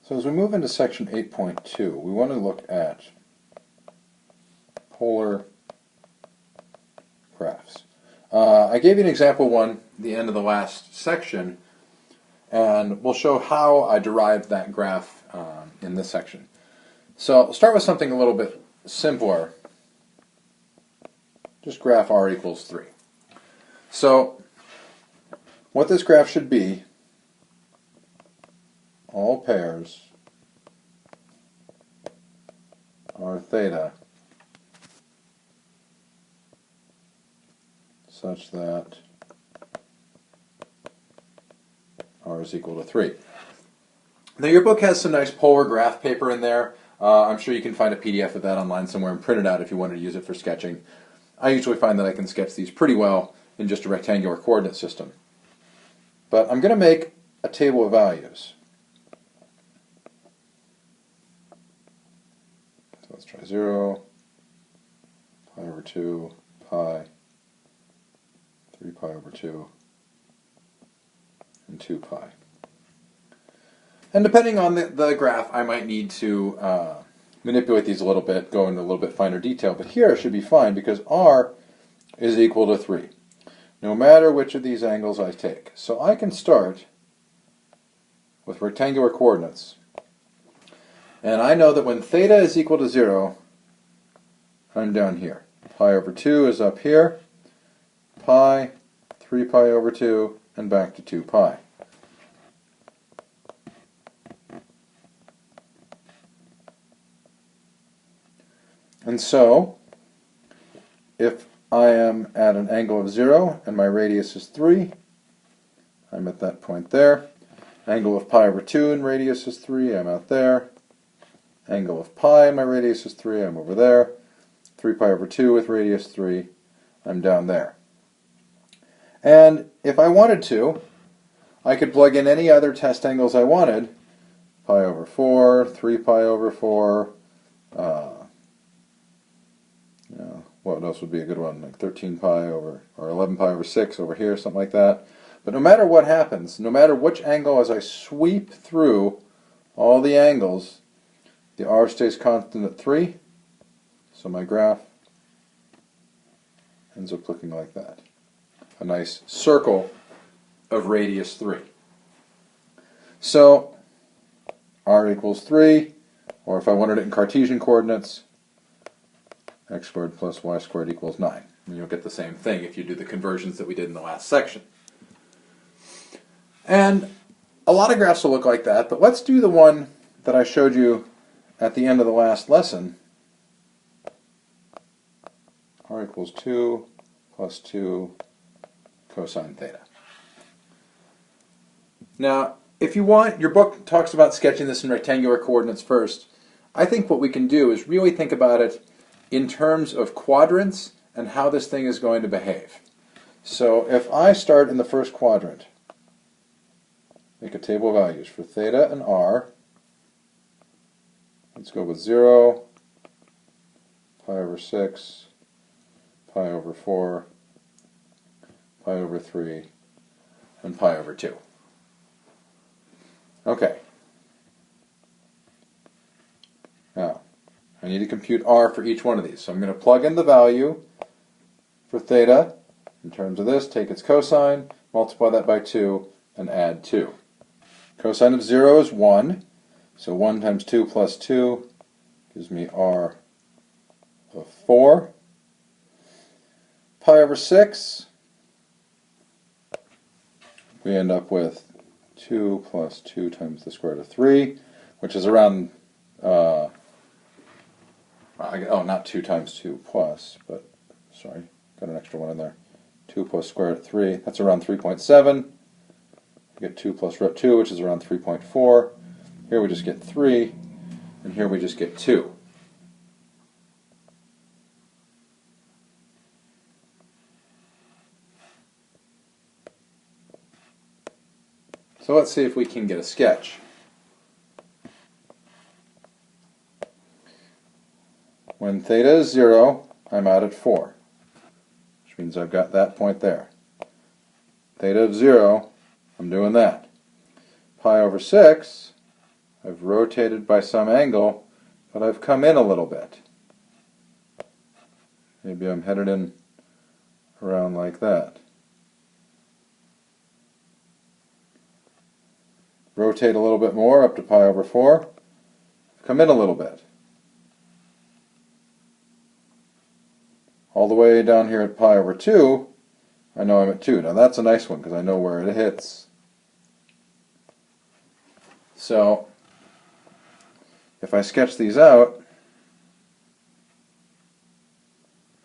So as we move into section 8.2, we want to look at polar graphs. I gave you an example one at the end of the last section, and we'll show how I derived that graph in this section. So I'll start with something a little bit simpler. Just graph r equals 3. So what this graph should be, all pairs are theta such that r is equal to 3. Now your book has some nice polar graph paper in there. I'm sure you can find a PDF of that online somewhere and print it out if you wanted to use it for sketching. I usually find that I can sketch these pretty well in just a rectangular coordinate system. But I'm going to make a table of values. So let's try 0, pi over 2, pi, 3 pi over 2, and 2 pi. And depending on the graph, I might need to manipulate these a little bit, go into a little bit finer detail. But here it should be fine because r is equal to 3, no matter which of these angles I take. So I can start with rectangular coordinates. And I know that when theta is equal to 0, I'm down here. Pi over 2 is up here, pi, 3 pi over 2, and back to 2 pi. And so, if I am at an angle of 0 and my radius is 3, I'm at that point there. Angle of pi over 2 and radius is 3, I'm out there. Angle of pi and my radius is 3, I'm over there. 3 pi over 2 with radius 3, I'm down there. And if I wanted to, I could plug in any other test angles I wanted. Pi over 4, 3 pi over 4, what else would be a good one? Like 13 pi over, or 11 pi over 6 over here, something like that. But no matter what happens, no matter which angle, as I sweep through all the angles, the r stays constant at 3. So my graph ends up looking like that. A nice circle of radius 3. So r equals 3, or if I wanted it in Cartesian coordinates, x squared plus y squared equals 9. And you'll get the same thing if you do the conversions that we did in the last section. And a lot of graphs will look like that, but let's do the one that I showed you at the end of the last lesson. R equals 2 plus 2 cosine theta. Now, if you want, your book talks about sketching this in rectangular coordinates first. I think what we can do is really think about it in terms of quadrants and how this thing is going to behave. So if I start in the first quadrant, make a table of values for theta and r. Let's go with 0, pi over 6, pi over 4, pi over 3, and pi over 2. Okay. Now, I need to compute r for each one of these. So I'm going to plug in the value for theta in terms of this, take its cosine, multiply that by 2, and add 2. Cosine of 0 is 1, so 1 times 2 plus 2 gives me r of 4. Pi over 6, we end up with 2 plus 2 times the square root of 3, which is around, not 2 times 2 plus, but, sorry, got an extra one in there. 2 plus square root of 3, that's around 3.7. We get 2 plus root 2, which is around 3.4. Here we just get 3, and here we just get 2. So let's see if we can get a sketch. When theta is 0, I'm out at 4, which means I've got that point there. Theta of 0, I'm doing that. Pi over 6, I've rotated by some angle, but I've come in a little bit. Maybe I'm headed in around like that. Rotate a little bit more up to pi over 4. Come in a little bit. All the way down here at pi over 2, I know I'm at 2. Now that's a nice one because I know where it hits. So if I sketch these out,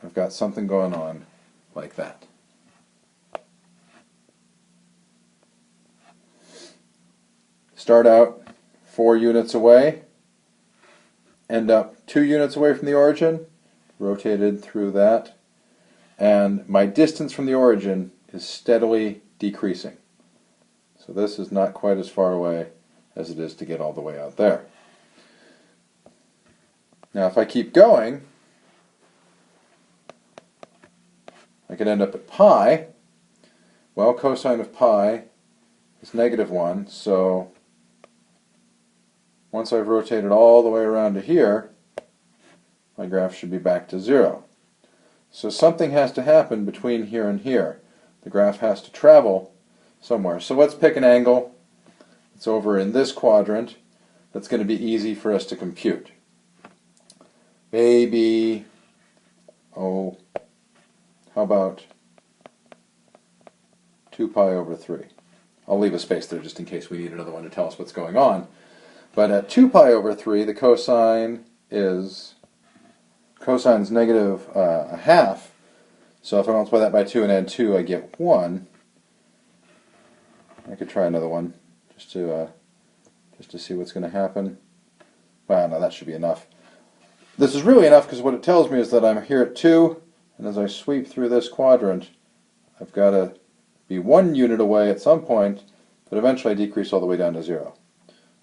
I've got something going on like that. Start out 4 units away, end up 2 units away from the origin, rotated through that, and my distance from the origin is steadily decreasing. So this is not quite as far away as it is to get all the way out there. Now if I keep going, I could end up at pi. Well, cosine of pi is -1, so once I've rotated all the way around to here, my graph should be back to 0. So something has to happen between here and here. The graph has to travel somewhere. So let's pick an angle. It's over in this quadrant. That's going to be easy for us to compute. Maybe, how about 2 pi over 3? I'll leave a space there just in case we need another one to tell us what's going on. But at 2 pi over 3, the cosine is negative a half. So if I multiply that by 2 and add 2, I get 1. I could try another one just to see what's going to happen. Well, no, that should be enough. This is really enough because what it tells me is that I'm here at 2, and as I sweep through this quadrant, I've got to be 1 unit away at some point, but eventually I decrease all the way down to 0.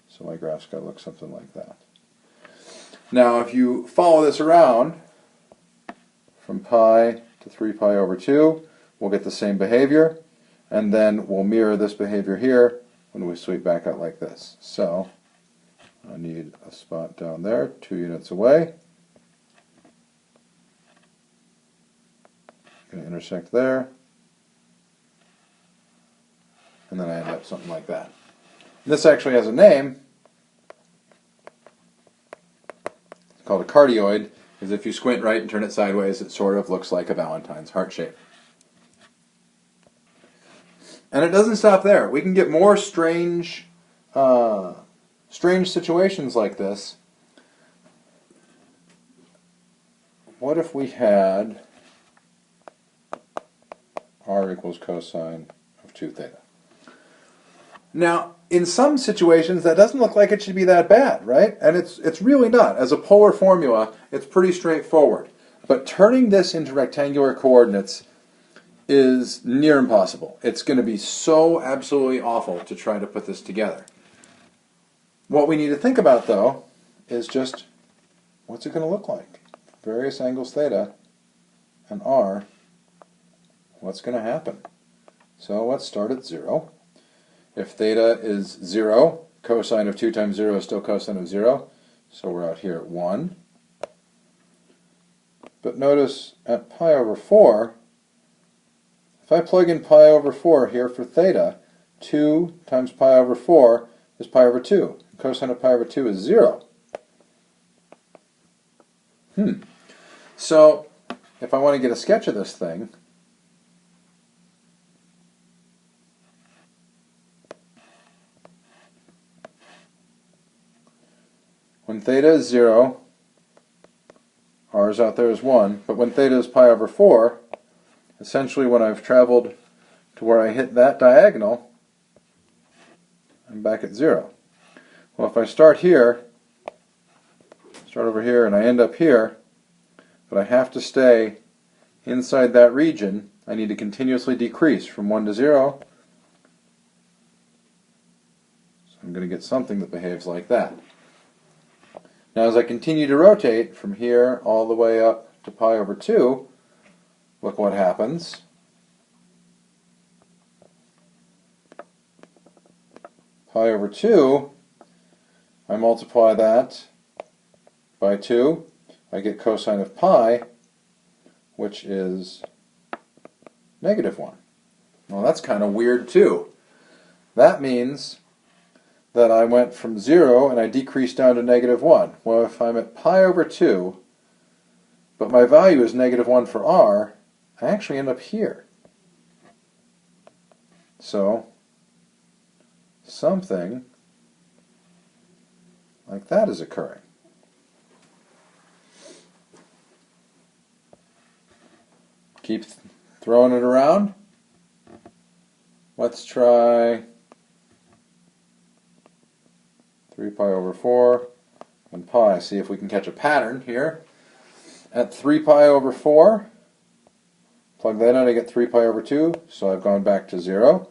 So my graph's got to look something like that. Now if you follow this around from pi to 3 pi over 2, we'll get the same behavior, and then we'll mirror this behavior here when we sweep back out like this. So I need a spot down there, 2 units away. Going to intersect there, and then I end up something like that. This actually has a name. It's called a cardioid, because if you squint right and turn it sideways, it sort of looks like a Valentine's heart shape. And it doesn't stop there. We can get more strange situations like this. What if we had r equals cosine of 2 theta? Now, in some situations, that doesn't look like it should be that bad, right? And it's really not. As a polar formula, it's pretty straightforward. But turning this into rectangular coordinates is near impossible. It's going to be so absolutely awful to try to put this together. What we need to think about, though, is just what's it going to look like? Various angles theta and r, what's going to happen? So let's start at 0. If theta is 0, cosine of 2 times 0 is still cosine of 0, so we're out here at 1. But notice at pi over 4, if I plug in pi over 4 here for theta, 2 times pi over 4 is pi over 2. Cosine of pi over 2 is 0. So if I want to get a sketch of this thing, when theta is 0, r is out there as 1, but when theta is pi over 4, essentially when I've traveled to where I hit that diagonal, I'm back at 0. Well, if I start here, start over here, and I end up here, but I have to stay inside that region, I need to continuously decrease from 1 to 0. So I'm going to get something that behaves like that. Now as I continue to rotate from here all the way up to pi over 2, look what happens. Pi over 2, I multiply that by 2, I get cosine of pi, which is -1. Well, that's kind of weird too. That means that I went from 0 and I decreased down to -1. Well, if I'm at pi over 2, but my value is -1 for r, I actually end up here. So, something like that is occurring. Keep throwing it around. Let's try 3 pi over 4 and pi. See if we can catch a pattern here. At 3 pi over 4, plug that in, I get 3 pi over 2, so I've gone back to 0.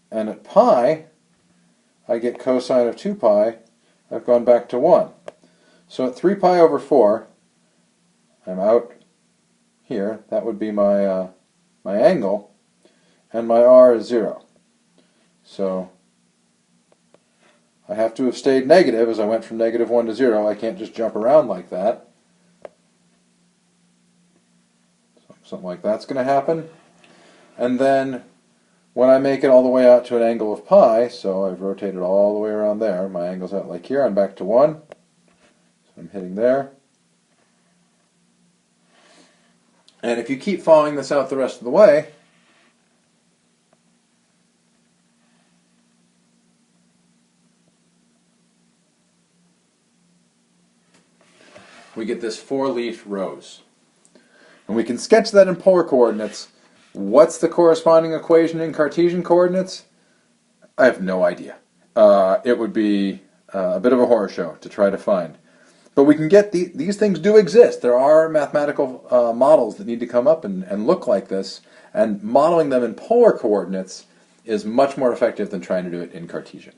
And at pi, I get cosine of 2 pi, I've gone back to 1. So at 3 pi over 4, I'm out here, that would be my, my angle, and my r is 0. So I have to have stayed negative as I went from -1 to 0. I can't just jump around like that. Something like that's going to happen. And then when I make it all the way out to an angle of pi, so I've rotated all the way around there, my angle's out like here, I'm back to 1. So I'm hitting there. And if you keep following this out the rest of the way, we get this 4-leaf rose. And we can sketch that in polar coordinates. What's the corresponding equation in Cartesian coordinates? I have no idea. It would be a bit of a horror show to try to find. But we can get these things do exist. There are mathematical models that need to come up and look like this. And modeling them in polar coordinates is much more effective than trying to do it in Cartesian.